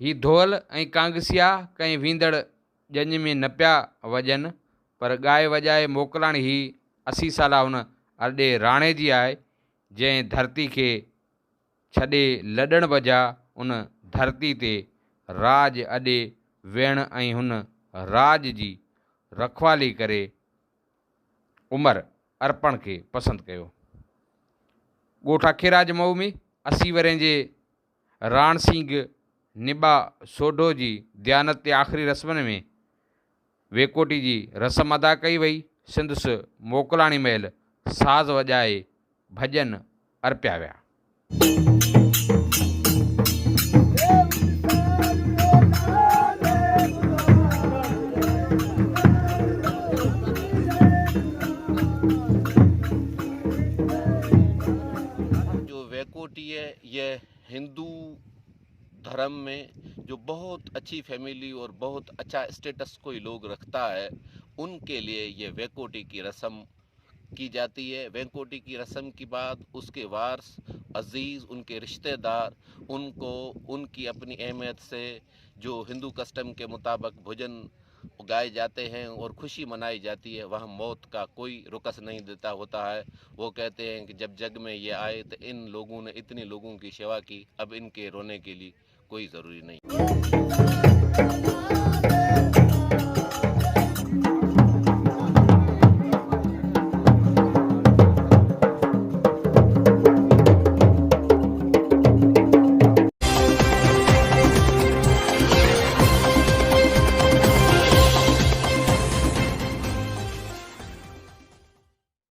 ही ढोल ऐं कांगसिया कंहिं वींदड़ जंज में न पिया वॼनि, पर ॻाए वॼाए मोकिलण ही 80 साला हुन अॾे राणे जी आहे, जंहिं धरती खे छॾे लॾण वॼा उन धरती ते राज अॾे वेहण ऐं हुन राज जी रखवाली करे उमर अर्पण खे पसंदि कयो। ॻोठा खेराज मऊ में 80 वरें जे राण सिंह निबा सोढो जी दयानत ते आख़िरी रस्मनि में वेकोटी जी रस्म अदा कई वई। सिंधुस मोकिलाणी महिल साज़ वॼाए भॼन अर्पिया विया। जो वेकोटी है यह हिंदू धर्म में जो बहुत अच्छी फैमिली और बहुत अच्छा स्टेटस कोई लोग रखता है, उनके लिए ये वेकोटी की रस्म की जाती है। वेकोटी की रस्म के बाद उसके वारस अजीज़, उनके रिश्तेदार उनको उनकी अपनी अहमियत से जो हिंदू कस्टम के मुताबिक भोजन उगाए जाते हैं और खुशी मनाई जाती है। वह मौत का कोई रुकस नहीं देता होता है। वो कहते हैं कि जब जग में ये आए तो इन लोगों ने इतने लोगों की सेवा की, अब इनके रोने के लिए कोई ज़रूरी नहीं।